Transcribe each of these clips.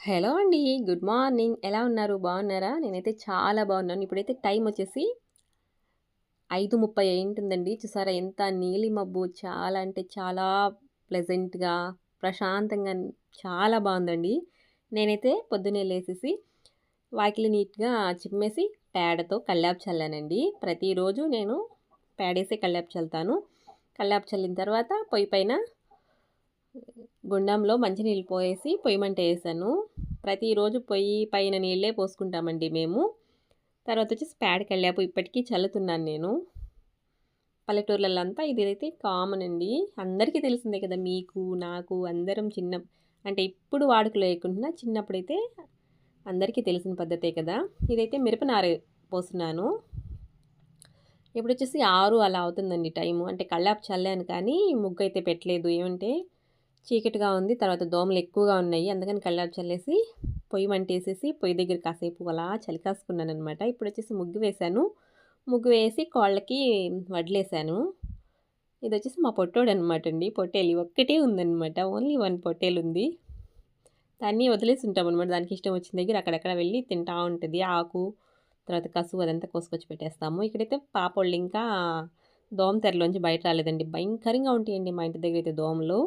Hello అండి. Good morning. ఎలా ఉన్నారు? బాగున్నారా? నేనైతే చాలా బాగున్నాను. ఇప్పుడైతే టైం వచ్చేసి 5:30 అయింటుందండి. చూసారా ఎంత నీలి మబ్బు చాలా అంటే చాలా ప్లెజెంట్‌గా, ప్రశాంతంగా చాలా బాగుందండి. నేనైతే పొద్దున్నే లేసేసి వాకిలి నీట్‌గా చిమ్మేసి పేడతో కల్లాపు చల్లానండి. ప్రతిరోజు నేను పేడేసే కల్లాపు చల్లుతాను. కల్లాపు చల్లిన తర్వాత పొయ్యి పైన గుండంలో మంచినీళ్ళు పోసేసి పొయ్యి మంట వేసాను. ప్రతిరోజు పొయ్యి పైన నీళ్ళే పోసుకుంటామండి మేము. తర్వాత వచ్చేసి పేడ కల్లాపు ఇప్పటికీ చల్లుతున్నాను నేను. పల్లెటూర్లలో అంతా ఇదైతే కామన్ అండి. అందరికీ తెలిసిందే కదా, మీకు నాకు అందరం అంటే ఇప్పుడు వాడుక లేకుండా చిన్నప్పుడైతే అందరికీ తెలిసిన పద్ధతే కదా. ఇదైతే మిరపనార పోస్తున్నాను. ఇప్పుడు వచ్చేసి 6 అలా అవుతుందండి టైము. అంటే కల్లాపు చల్లాను కానీ ముగ్గు అయితే పెట్టలేదు. ఏమంటే చీకటిగా ఉంది, తర్వాత దోమలు ఎక్కువగా ఉన్నాయి. అందుకని కల్లాపు చల్లేసి పొయ్యి మంటేసేసి పొయ్యి దగ్గర కాసేపు అలా చలికాసుకున్నాను అనమాట. ఇప్పుడు వచ్చేసి ముగ్గు వేశాను. ముగ్గు వేసి కోళ్ళకి వడ్లేసాను. ఇది వచ్చేసి మా పొట్టోడు అనమాట అండి. పొట్టేలు ఒక్కటే ఉందన్నమాట. ఓన్లీ 1 పొట్టేలు ఉంది. దాన్ని వదిలేసి ఉంటాం అనమాట. దానికి ఇష్టం వచ్చిన దగ్గర అక్కడక్కడ వెళ్ళి తింటా ఉంటుంది. ఆకు తర్వాత కసువు అదంతా కోసుకొచ్చి పెట్టేస్తాము. ఇక్కడైతే పాపోళ్ళు ఇంకా దోమ తెరలోంచి బయట రాలేదండి. భయంకరంగా ఉంటాయండి మా ఇంటి దగ్గర అయితే దోమలు.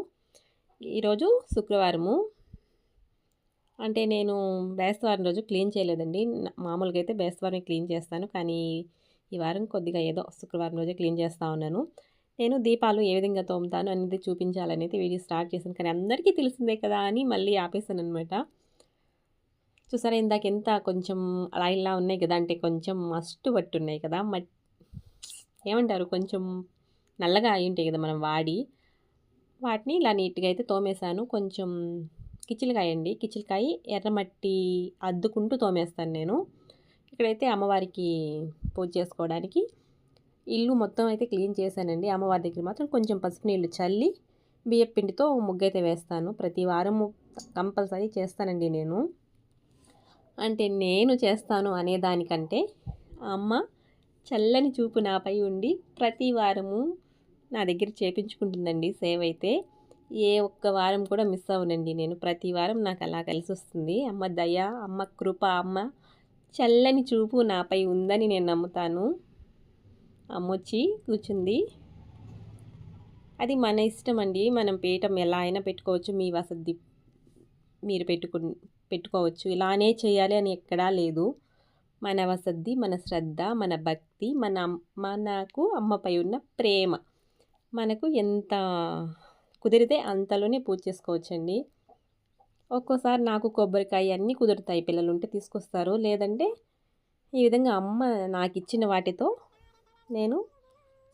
ఈరోజు శుక్రవారము, అంటే నేను బేస్తవారం రోజు క్లీన్ చేయలేదండి. మామూలుగా అయితే బేస్తవారం క్లీన్ చేస్తాను, కానీ ఈ వారం కొద్దిగా ఏదో శుక్రవారం రోజే క్లీన్ చేస్తూ ఉన్నాను. నేను దీపాలు ఏ విధంగా తోముతాను అనేది చూపించాలనేది వీడియో స్టార్ట్ చేశాను, కానీ అందరికీ తెలిసిందే కదా అని మళ్ళీ ఆపేసాను అనమాట. చూసారా ఇందాక ఎంత కొంచెం అలా ఇలా ఉన్నాయి కదా, అంటే కొంచెం మస్ట్ పట్టు ఉన్నాయి కదా, ఏమంటారు కొంచెం నల్లగా అయి ఉంటాయి కదా మనం వాటిని ఇలా నీట్గా అయితే తోమేశాను. కొంచెం కిచిలకాయ అండి, కిచిలకాయ ఎర్రమట్టి అద్దుకుంటూ తోమేస్తాను నేను. ఇక్కడైతే అమ్మవారికి పూజ చేసుకోవడానికి ఇల్లు మొత్తం అయితే క్లీన్ చేశానండి. అమ్మవారి దగ్గర మాత్రం కొంచెం పసుపు నీళ్ళు చల్లి బియ్యం పిండితో ముగ్గు అయితే వేస్తాను. ప్రతి వారము కంపల్సరీ చేస్తానండి నేను. అంటే నేను చేస్తాను అనేదానికంటే అమ్మ చల్లని చూపు నాపై ఉండి ప్రతి వారము నా దగ్గర చేపించుకుంటుందండి సేవ్ అయితే. ఏ ఒక్క వారం కూడా మిస్ అవ్వనండి నేను. ప్రతి వారం నాకు అలా కలిసి వస్తుంది. అమ్మ దయ, అమ్మ కృప, అమ్మ చల్లని చూపు నాపై ఉందని నేను నమ్ముతాను. అమ్మొచ్చి కూర్చుంది. అది మన ఇష్టం అండి. మనం పీఠం ఎలా అయినా పెట్టుకోవచ్చు. మీ వసతి మీరు పెట్టుకోవచ్చు. ఇలానే చేయాలి అని ఎక్కడా లేదు. మన వసతి, మన శ్రద్ధ, మన భక్తి, మనకు అమ్మపై ఉన్న ప్రేమ, మనకు ఎంత కుదిరితే అంతలోనే పూజ చేసుకోవచ్చండి. ఒక్కోసారి నాకు కొబ్బరికాయ అన్నీ కుదురుతాయి, పిల్లలు ఉంటే తీసుకొస్తారు. లేదంటే ఈ విధంగా అమ్మ నాకు ఇచ్చిన వాటితో నేను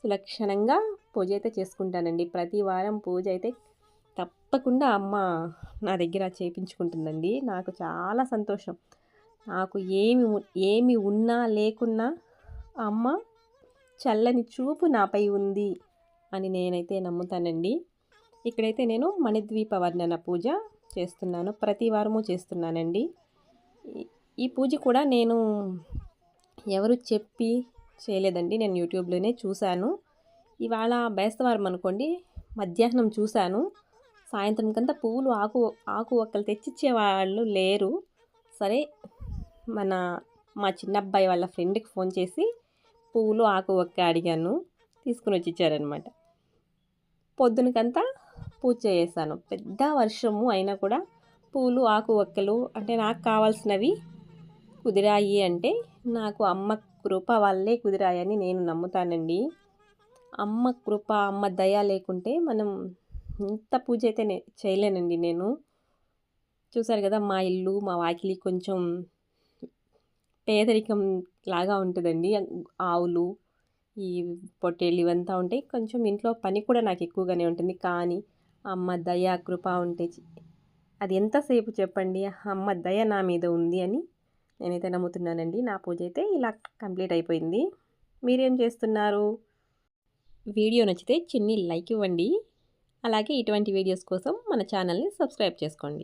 సులక్షణంగా పూజ అయితే చేసుకుంటానండి. ప్రతి వారం పూజ అయితే తప్పకుండా అమ్మ నా దగ్గర చేయించుకుంటుందండి. నాకు చాలా సంతోషం. నాకు ఏమి ఉన్నా లేకున్నా అమ్మ చల్లని చూపు నాపై ఉంది అని నేనైతే నమ్ముతానండి. ఇక్కడైతే నేను మణిద్వీప వర్ణన పూజ చేస్తున్నాను. ప్రతి వారము చేస్తున్నానండి. ఈ పూజ కూడా నేను ఎవరు చెప్పి చేయలేదండి, నేను యూట్యూబ్లోనే చూశాను. ఇవాళ బేస్తవారం అనుకోండి, మధ్యాహ్నం చూశాను. సాయంత్రం కంతా పువ్వులు ఆకు ఒక్కలు తెచ్చిచ్చే వాళ్ళు లేరు. సరే మా చిన్నబ్బాయి వాళ్ళ ఫ్రెండ్కి ఫోన్ చేసి పువ్వులు ఆకు ఒక్క అడిగాను, తీసుకుని వచ్చి ఇచ్చారనమాట. పొద్దునకంతా పూజ చేసాను. పెద్ద వర్షము అయినా కూడా పూలు ఆకు ఒక్కలు అంటే నాకు కావాల్సినవి కుదిరాయి అంటే నాకు అమ్మ కృప వల్లే కుదిరాయని నేను నమ్ముతానండి. అమ్మ కృప, అమ్మ దయ లేకుంటే మనం ఇంత పూజ అయితే చేయలేనండి నేను. చూసారు కదా, మా ఇల్లు మా వాకిలి కొంచెం పేదరికం లాగా ఉంటుందండి. ఆవులు, ఈ పొట్టేళ్ళు ఇవంతా ఉంటాయి. కొంచెం ఇంట్లో పని కూడా నాకు ఎక్కువగానే ఉంటుంది. కానీ అమ్మ దయ కృప ఉంటే అది ఎంతసేపు చెప్పండి, అమ్మ దయ నా మీద ఉంది అని నేనైతే నమ్ముతున్నానండి. నా పూజ అయితే ఇలా కంప్లీట్ అయిపోయింది. మీరేం చేస్తున్నారు? వీడియో నచ్చితే చిన్ని లైక్ ఇవ్వండి. అలాగే ఇటువంటి వీడియోస్ కోసం మన ఛానల్ని సబ్స్క్రైబ్ చేసుకోండి.